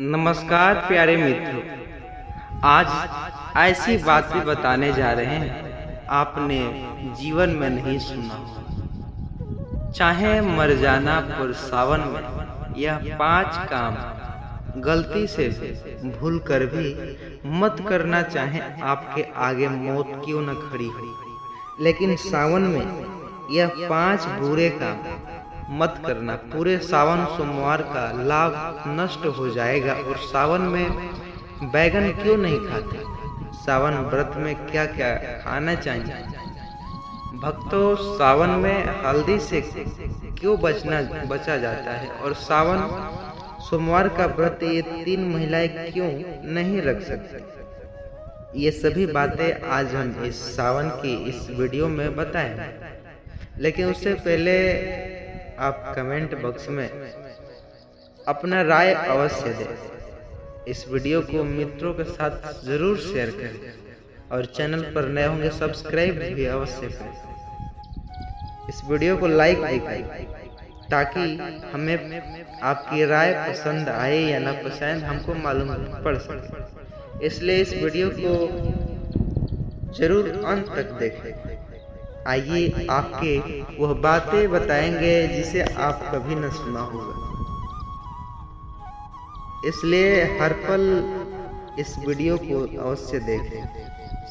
नमस्कार प्यारे मित्रों, आज ऐसी बातें बताने जा रहे हैं आपने जीवन में नहीं सुना हो। चाहे मर जाना पर सावन में यह 5 काम गलती से भूल कर भी मत करना, चाहे आपके आगे मौत क्यों न खड़ी हो। लेकिन सावन में यह 5 बुरे काम मत करना, पूरे सावन सोमवार का लाभ नष्ट हो जाएगा। और सावन में बैगन क्यों नहीं खाते, सावन व्रत में क्या क्या खाना चाहिए। भक्तों, सावन में हल्दी से क्यों बचा जाता है, और सावन सोमवार का व्रत ये 3 महिलाएं क्यों नहीं रख सकती। ये सभी बातें आज हम इस सावन की इस वीडियो में बताएंगे। लेकिन उससे पहले आप कमेंट बॉक्स में अपना राय अवश्य दें। इस वीडियो को मित्रों के साथ जरूर शेयर करें और चैनल पर नए होंगे सब्सक्राइब भी अवश्य करें। इस वीडियो को लाइक भी करें ताकि हमें आपकी राय पसंद आए या ना पसंद हमको मालूम पड़ सके। इसलिए इस वीडियो को जरूर अंत तक देखें। आइए आपके वह बातें बताएंगे जिसे आप कभी न सुना होगा, इसलिए हर पल इस वीडियो को अवश्य देखें।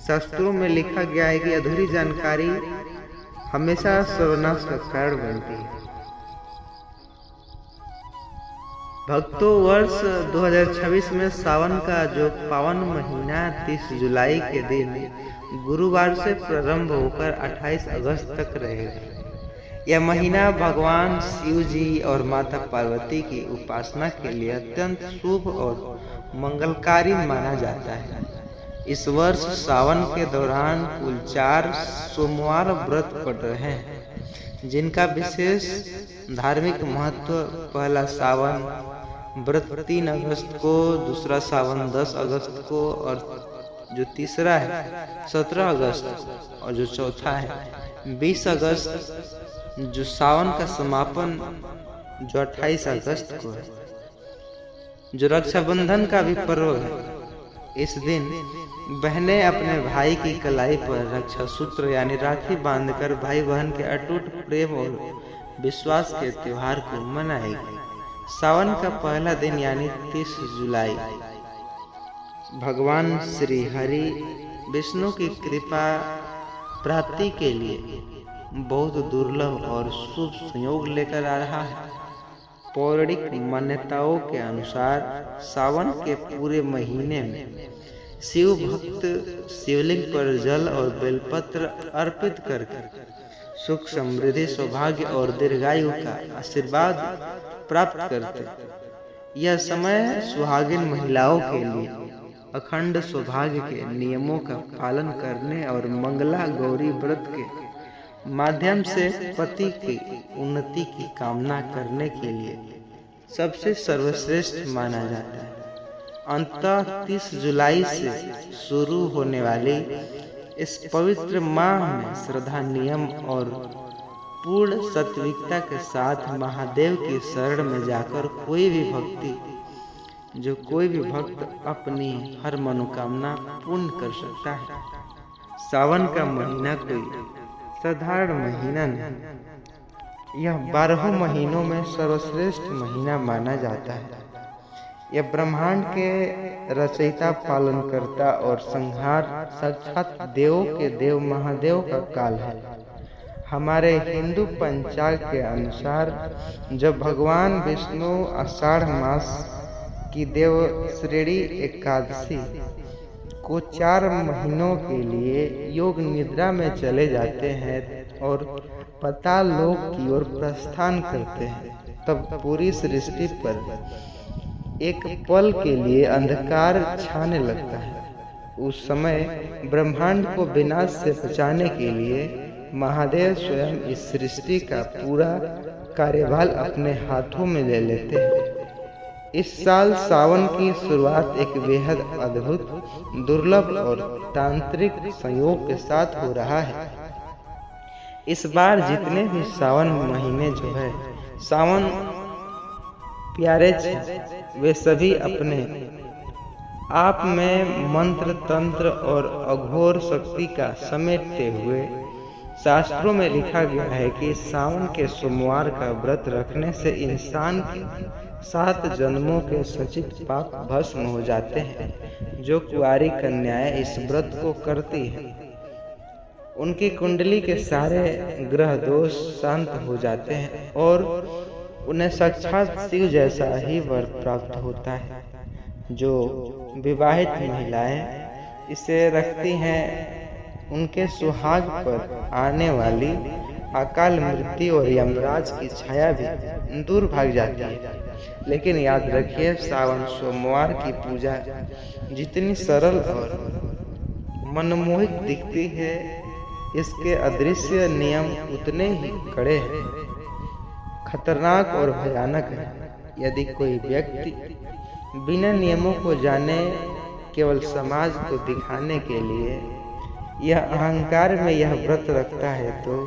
शास्त्रों में लिखा गया है कि अधूरी जानकारी हमेशा सर्वनाश का कारण बनती है। भक्तों, वर्ष 2026 में सावन का जो पावन महीना 30 जुलाई के दिन गुरुवार से प्रारंभ होकर 28 अगस्त तक रहेगा। यह महीना भगवान शिव जी और माता पार्वती की उपासना के लिए अत्यंत शुभ और मंगलकारी माना जाता है। इस वर्ष सावन के दौरान कुल 4 सोमवार व्रत पड़ रहे हैं, जिनका विशेष धार्मिक महत्व। पहला सावन व्रत 3 अगस्त को, दूसरा सावन 10 अगस्त को, और जो तीसरा है 17 अगस्त, और जो चौथा है 20 अगस्त। जो सावन का समापन जो 28 अगस्त को है, जो रक्षाबंधन का भी पर्व है। इस दिन बहनें अपने भाई की कलाई पर रक्षा सूत्र यानी राखी बांधकर भाई बहन के अटूट प्रेम और विश्वास के त्योहार को मनाएगी। सावन का पहला दिन यानी 30 जुलाई भगवान श्री हरि विष्णु की कृपा प्राप्ति के लिए बहुत दुर्लभ और शुभ संयोग लेकर आ रहा है। पौराणिक मान्यताओं के अनुसार सावन के पूरे महीने में शिव भक्त शिवलिंग पर जल और बेलपत्र अर्पित करके सुख, समृद्धि, सौभाग्य और दीर्घायु का आशीर्वाद प्राप्त करते। यह समय सुहागिन महिलाओं के लिए अखंड सौभाग्य के नियमों का पालन करने और मंगला गौरी व्रत के माध्यम से पति की उन्नति की कामना करने के लिए सबसे सर्वश्रेष्ठ माना जाता है। अंततः 30 जुलाई से शुरू होने वाली इस पवित्र माह में श्रद्धा, नियम और पूर्ण सात्विकता के साथ महादेव की शरण में जाकर कोई भी भक्त अपनी हर मनोकामना पूर्ण कर सकता है। सावन का महीना कोई साधारण महीना नहीं, यह 12 महीनों में सर्वश्रेष्ठ महीना माना जाता है। यह ब्रह्मांड के रचयिता, पालनकर्ता और संहार साक्षात देवों के देव महादेव का काल है। हमारे हिंदू पंचांग के अनुसार जब भगवान विष्णु आषाढ़ मास की देव श्रेणी एकादशी को 4 महीनों के लिए योग निद्रा में चले जाते हैं और पाताल लोक की ओर प्रस्थान करते हैं, तब पूरी सृष्टि पर एक पल के लिए अंधकार छाने लगता है। उस समय ब्रह्मांड को विनाश से बचाने के लिए महादेव स्वयं इस सृष्टि का पूरा कार्यभार अपने हाथों में ले लेते हैं। इस साल सावन की शुरुआत एक बेहद अद्भुत, दुर्लभ और तांत्रिक संयोग के साथ हो रहा है। इस बार जितने भी सावन महीने जो है सावन प्यारे छे वे सभी अपने आप में मंत्र तंत्र और अघोर शक्ति का समेटते हुए। शास्त्रों में लिखा गया है कि सावन के सोमवार का व्रत रखने से इंसान के 7 जन्मों के संचित पाप भस्म हो जाते हैं। जो कुंवारी कन्याएं इस व्रत को करती हैं उनकी कुंडली के सारे ग्रह दोष शांत हो जाते हैं और उन्हें साक्षात शिव जैसा ही वर प्राप्त होता है। जो विवाहित महिलाएं इसे रखती हैं उनके सुहाग पर आने वाली अकाल मृत्यु और यमराज की छाया भी दूर भाग जाती है। लेकिन याद रखिए, सावन सोमवार की पूजा जितनी सरल और मनमोहक दिखती है, इसके अदृश्य नियम उतने ही कड़े हैं, खतरनाक और भयानक है। यदि कोई व्यक्ति बिना नियमों को जाने केवल समाज को दिखाने के लिए यह अहंकार में यह व्रत रखता है तो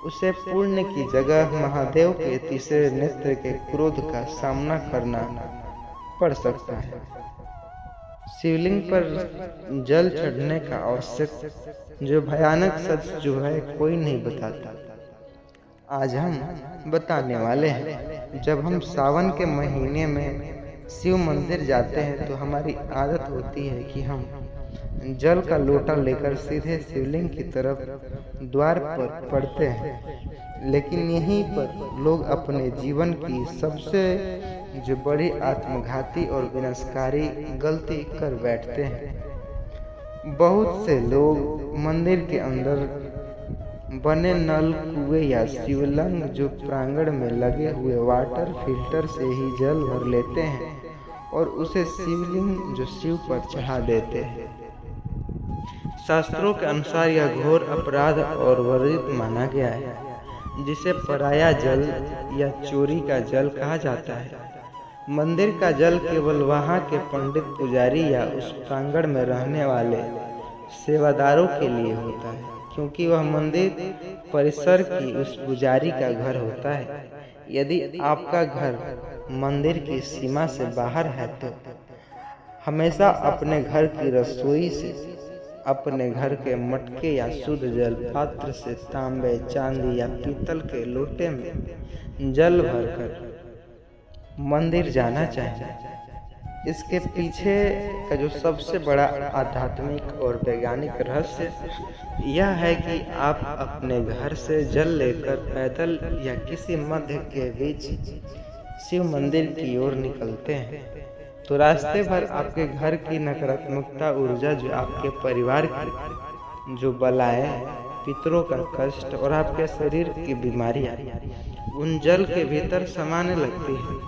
उसे पुण्य की जगह महादेव के तीसरे नेत्र के क्रोध का सामना करना पड़ सकता है। शिवलिंग पर जल चढ़ने का आवश्यक जो भयानक सच जो है कोई नहीं बताता। आज हम बताने वाले हैं। जब हम सावन के महीने में शिव मंदिर जाते हैं तो हमारी आदत होती है कि हम जल का लोटा लेकर सीधे शिवलिंग की तरफ द्वार पर पड़ते हैं। लेकिन यहीं पर लोग अपने जीवन की सबसे जो बड़ी आत्मघाती और विनाशकारी गलती कर बैठते हैं। बहुत से लोग मंदिर के अंदर बने नल, कुएं या शिवलिंग जो प्रांगण में लगे हुए वाटर फिल्टर से ही जल भर लेते हैं और उसे शिवलिंग जो शिव पर चढ़ा देते हैं। शास्त्रों के अनुसार यह घोर अपराध और वर्जित माना गया है, जिसे पराया जल या चोरी का जल कहा जाता है। मंदिर का जल केवल वहां के पंडित, पुजारी या उस प्रांगण में रहने वाले सेवादारों के लिए होता है, क्योंकि वह मंदिर परिसर की उस पुजारी का घर होता है। यदि आपका घर मंदिर की सीमा से बाहर है तो हमेशा अपने घर की रसोई से, अपने घर के मटके या शुद्ध जल पात्र से तांबे, चांदी या पीतल के लोटे में जल भरकर मंदिर जाना चाहिए। इसके पीछे का जो सबसे बड़ा आध्यात्मिक और वैज्ञानिक रहस्य यह है कि आप अपने घर से जल लेकर पैदल या किसी मध्य के बीच शिव मंदिर की ओर निकलते हैं तो रास्ते भर आपके घर की नकारात्मकता ऊर्जा, जो आपके परिवार की जो बलाएं, पितरों का कष्ट और आपके शरीर की बीमारियां उन जल के भीतर समाने लगती है।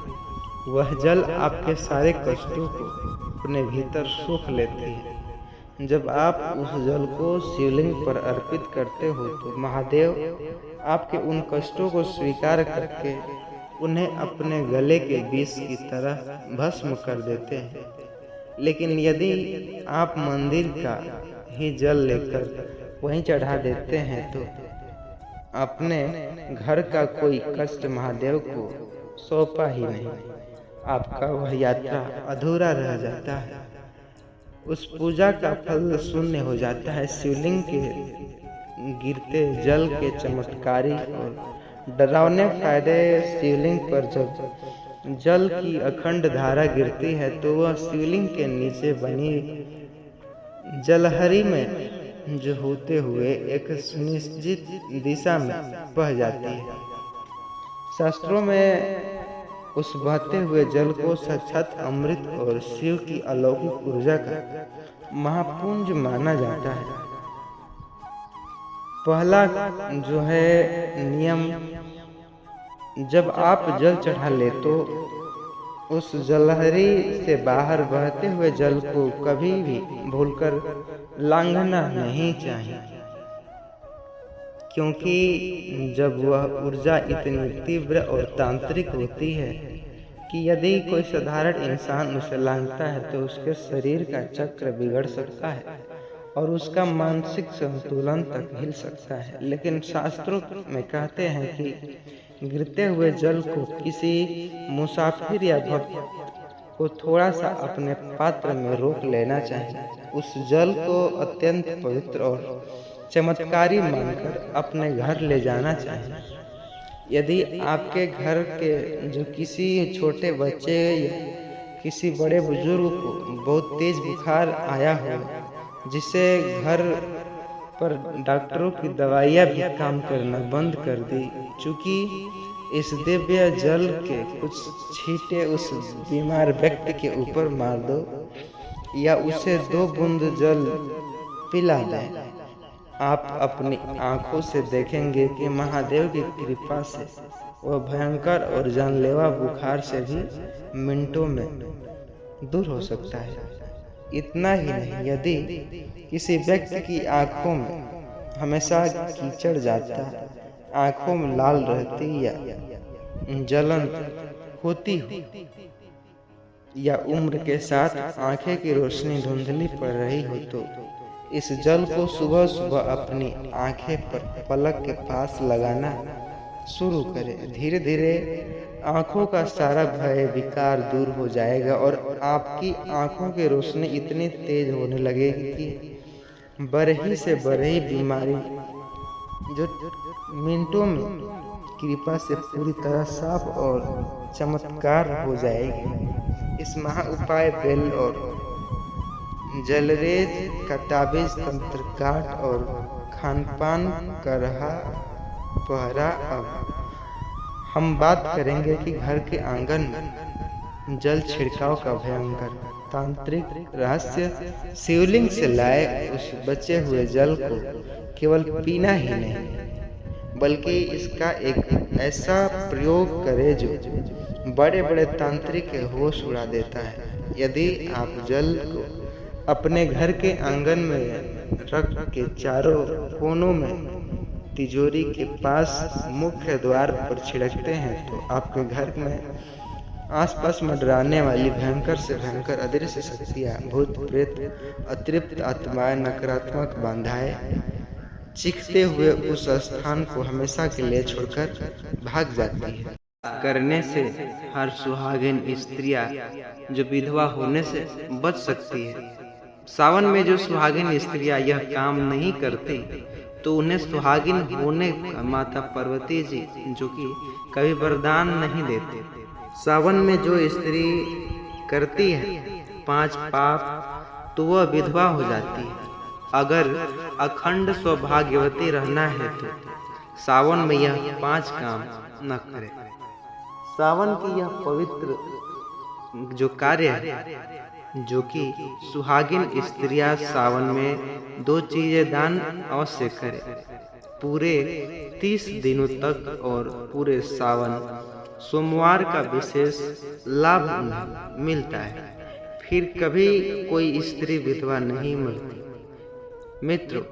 वह जल आपके सारे कष्टों को अपने भीतर सोख लेती है। जब आप उस जल को शिवलिंग पर अर्पित करते हो तो महादेव आपके उन कष्टों को स्वीकार करके उन्हें अपने गले के विष की तरह भस्म कर देते हैं। लेकिन यदि आप मंदिर का ही जल लेकर वहीं चढ़ा देते हैं तो अपने घर का कोई कष्ट महादेव को सौंपा ही नहीं। आपका वह यात्रा अधूरा रह जाता है। उस पूजा का फल शून्य हो जाता है। शिवलिंग के गिरते जल के चमत्कारी और डरावने फायदे शिवलिंग पर जब जल की अखंड धारा गिरती है तो वह शिवलिंग के नीचे बनी जलहरी में जो होते हुए एक सुनिश्चित दिशा में बह जाती है। शास्त्रों में उस बहते हुए जल को साक्षात अमृत और शिव की अलौकिक ऊर्जा का महापुंज माना जाता है। पहला जो है नियम, जब आप जल चढ़ा ले तो उस जलहरी से बाहर बहते हुए जल को कभी भी भूलकर लांघना नहीं चाहिए, क्योंकि जब वह ऊर्जा इतनी तीव्र और तांत्रिक होती है कि यदि कोई साधारण इंसान उसे लांघता है तो उसके शरीर का चक्र बिगड़ सकता है और उसका मानसिक संतुलन तक हिल सकता है। लेकिन शास्त्रों में कहते हैं कि गिरते हुए जल को किसी मुसाफिर या भक्त को थोड़ा सा अपने पात्र में रोक लेना चाहिए। उस जल को अत्यंत पवित्र और चमत्कारी मानकर अपने घर ले जाना चाहिए। यदि आपके घर के जो किसी छोटे बच्चे या किसी बड़े बुजुर्ग को बहुत तेज बुखार आया हो, जिसे घर पर डॉक्टरों की दवाइयाँ भी काम करना बंद कर दी, चूँकि इस दिव्य जल के कुछ छींटे उस बीमार व्यक्ति के ऊपर मार दो या उसे 2 बूंद जल पिला दें, आप अपनी आंखों से देखेंगे कि महादेव की कृपा से वह भयंकर और जानलेवा बुखार से भी मिनटों में दूर हो सकता है। इतना ही नहीं, यदि किसी व्यक्ति की आंखों में हमेशा कीचड़ जाता, आंखों में लाल रहती या जलन होती हो या उम्र के साथ आंखें की रोशनी धुंधली पड़ रही हो, तो इस जल को सुबह सुबह अपनी आंखें पर पलक के पास लगाना शुरू करें। धीरे धीरे आंखों का सारा भय विकार दूर हो जाएगा और आपकी आंखों की रोशनी इतनी तेज होने लगेगी कि बरही से बरही बीमारी जो मिनटों में कृपा से पूरी तरह साफ और चमत्कार हो जाएगी। इस महा उपाय बेल और जलरेज का ताबीज, तंत्र काट और खानपान का रहा पहरा। अब हम बात करेंगे कि घर के आंगन में जल छिड़काव का भयंकर तांत्रिक रहस्य। शिवलिंग से लाए उस बचे हुए जल को केवल पीना ही नहीं, बल्कि इसका एक ऐसा प्रयोग करें जो बड़े बड़े तांत्रिक के होश उड़ा देता है। यदि आप जल को अपने घर के आंगन में रख के चारों कोनों में तिजोरी के पास मुख्य द्वार पर छिड़कते हैं, तो आपके घर में आसपास मंडराने वाली भयंकर से भयंकर अदृश्य शक्तियाँ, भूत प्रेत, अतृप्त आत्माएं, नकारात्मक बाधाएं चीखते हुए उस स्थान को हमेशा के लिए छोड़कर भाग जाती है। करने से हर सुहागिन स्त्रियां जो विधवा होने से बच सकती है। सावन में जो सुहागिन स्त्रियां यह काम नहीं करती, तो उन्हें सुहागिन होने का माता पार्वती जी जो कि कभी वरदान नहीं देते। सावन में जो स्त्री करती है 5 पाप, तो वह विधवा हो जाती है। अगर अखंड सौभाग्यवती रहना है तो सावन में यह 5 काम न करें। सावन की यह पवित्र जो कार्य है, जो कि सुहागिन स्त्रियां सावन में 2 चीजें दान अवश्य करें। पूरे 30 दिनों तक और पूरे सावन सोमवार का विशेष लाभ मिलता है। फिर कभी कोई स्त्री विधवा नहीं मिलती। मित्रों,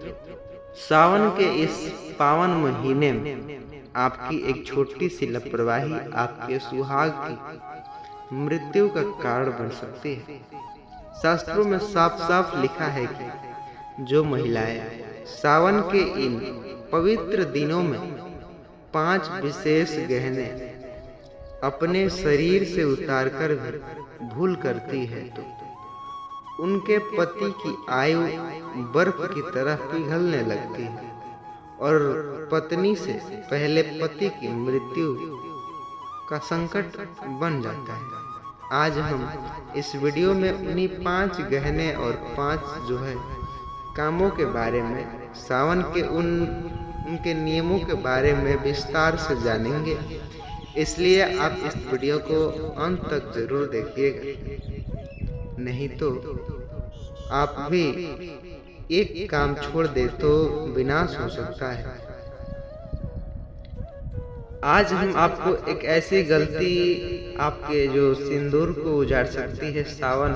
सावन के इस पावन महीने में आपकी एक छोटी सी लापरवाही आपके सुहाग की मृत्यु का कारण बन सकती है। शास्त्रों में साफ साफ लिखा है कि जो महिलाएं सावन के इन पवित्र दिनों में 5 विशेष गहने अपने शरीर से उतारकर भी भूल करती है, तो उनके पति की आयु बर्फ की तरह पिघलने लगती है और पत्नी से पहले पति की मृत्यु का संकट बन जाता है। आज हम इस वीडियो में उन्हीं 5 गहने और 5 जो है कामों के बारे में, सावन के उनके नियमों के बारे में विस्तार से जानेंगे। इसलिए आप इस वीडियो को अंत तक जरूर देखिएगा, नहीं तो आप भी एक काम छोड़ दे तो विनाश हो सकता है। आज हम आपको एक ऐसी गलती आपके जो सिंदूर को उजाड़ सकती है। सावन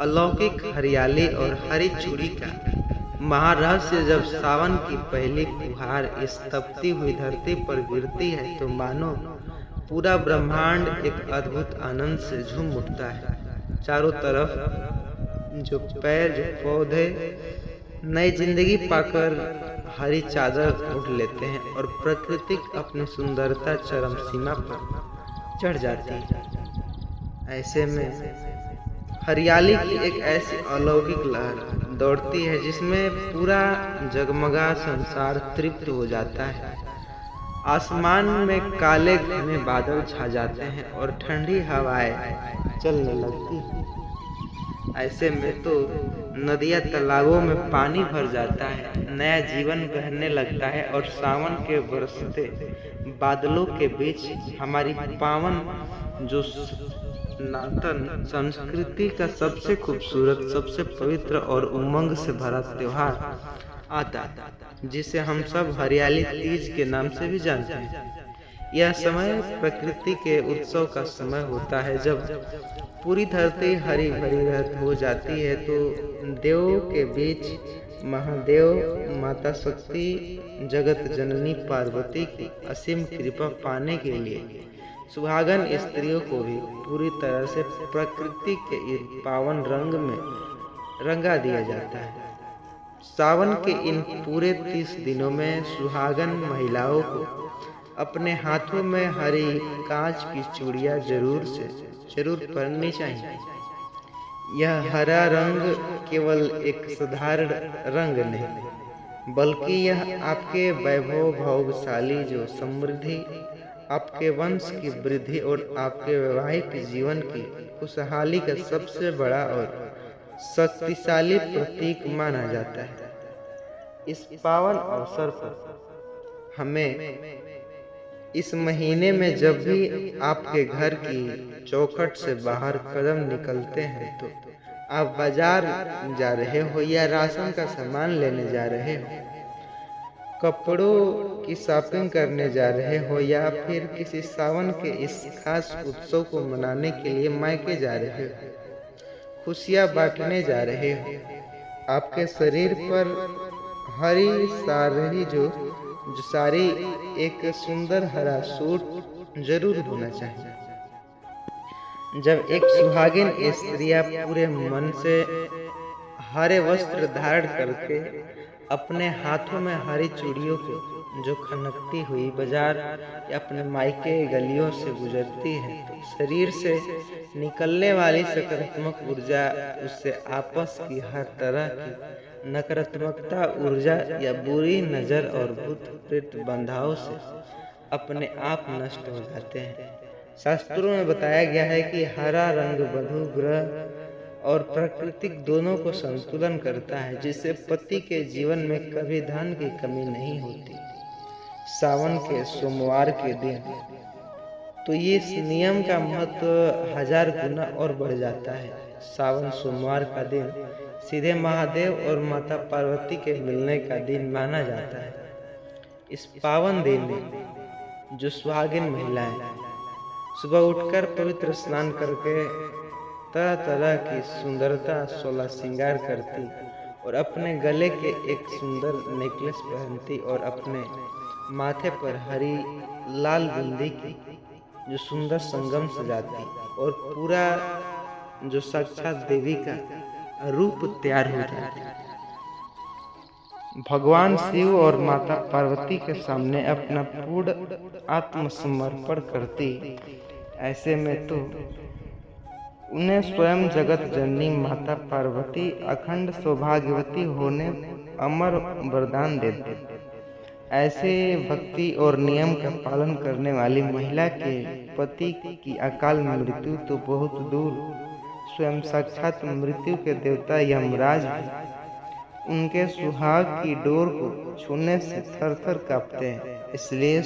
अलौकिक हरियाली और हरी चूड़ी का महारहस्य। जब सावन की पहली फुहार इस तपती हुई धरती पर गिरती है, तो मानो पूरा ब्रह्मांड एक अद्भुत आनंद से झूम उठता है। चारों तरफ जो पेड़, जो पौधे नई जिंदगी पाकर हरी चादर ओढ़ लेते हैं और प्रकृति अपनी सुंदरता चरम सीमा पर चढ़ जाती है। ऐसे में हरियाली की एक ऐसी अलौकिक लहर दौड़ती है जिसमें पूरा जगमगा संसार तृप्त हो जाता है। आसमान में काले घने बादल छा जाते हैं और ठंडी हवाएं चलने लगती हैं। ऐसे में तो नदियां तालाबों में पानी भर जाता है, नया जीवन बहने लगता है और सावन के बरसते बादलों के बीच हमारी पावन जो सनातन संस्कृति का सबसे खूबसूरत, सबसे पवित्र और उमंग से भरा त्योहार आता है, जिसे हम सब हरियाली तीज के नाम से भी जानते हैं। यह समय प्रकृति के उत्सव का समय होता है। जब पूरी धरती हरी भरी हो जाती है तो देवों के बीच महादेव, माता शक्ति, जगत जननी पार्वती की असीम कृपा पाने के लिए सुहागन स्त्रियों को भी पूरी तरह से प्रकृति के इस पावन रंग में रंगा दिया जाता है। सावन के इन पूरे 30 दिनों में सुहागन महिलाओं को अपने हाथों में हरी कांच की चूड़ियां जरूर पहननी चाहिए। यह हरा रंग केवल एक साधारण रंग नहीं, बल्कि यह आपके वैभव भाग्यशाली जो समृद्धि, आपके वंश की वृद्धि और आपके वैवाहिक जीवन की खुशहाली का सबसे बड़ा और शक्तिशाली प्रतीक माना जाता है। इस पावन अवसर पर हमें इस महीने में जब भी आपके घर की चौखट से बाहर कदम निकलते हैं तो आप बाजार जा रहे हो या राशन का सामान लेने जा रहे हो, कपड़ों की शॉपिंग करने जा रहे हो या फिर किसी सावन के इस खास उत्सव को मनाने के लिए मायके जा रहे हो, खुशियाँ बांटने जा रहे हो, आपके शरीर पर हरी सारी जो सारी एक सुंदर हरा सूट जरूर होना चाहिए। जब एक सुहागिन स्त्रियां पूरे मन से हरे वस्त्र धारण करके अपने हाथों में हरी चूड़ियों को जो खनकती हुई बाजार या अपने मायके गलियों से गुजरती है तो शरीर से निकलने वाली सकारात्मक ऊर्जा उससे आपस की हर तरह की नकारात्मकता ऊर्जा या बुरी नजर और भूत प्रेत बाधाओं से अपने आप नष्ट हो जाते हैं। शास्त्रों में बताया गया है कि हरा रंग वधु ग्रह और प्राकृतिक दोनों को संतुलन करता है, जिससे पति के जीवन में कभी धन की कमी नहीं होती। सावन के सोमवार के दिन तो ये इस नियम का महत्व 1000 गुना और बढ़ जाता है। सावन सोमवार का दिन सीधे महादेव और माता पार्वती के मिलने का दिन माना जाता है। इस पावन दिन में जो सुहागिन महिलाएं सुबह उठकर पवित्र स्नान करके तरह तरह की सुंदरता 16 श्रृंगार करती और अपने गले के एक सुंदर नेकलेस पहनती और अपने माथे पर हरी लाल बुंदी की जो सुंदर संगम सजाती और पूरा जो साक्षात देवी का रूप तैयार हो जाता है। भगवान शिव और माता पार्वती के सामने अपना पूर्ण आत्मसमर्पण करती। ऐसे में तो उन्हें स्वयं जगत जननी माता पार्वती अखंड सौभाग्यवती होने अमर वरदान देते। ऐसे भक्ति और नियम का पालन करने वाली महिला के पति की अकाल मृत्यु तो बहुत दूर, स्वयं साक्षात मृत्यु के देवता यमराज भी उनके सुहाग की डोर को छूने से थर थर कांपते हैं। इसलिए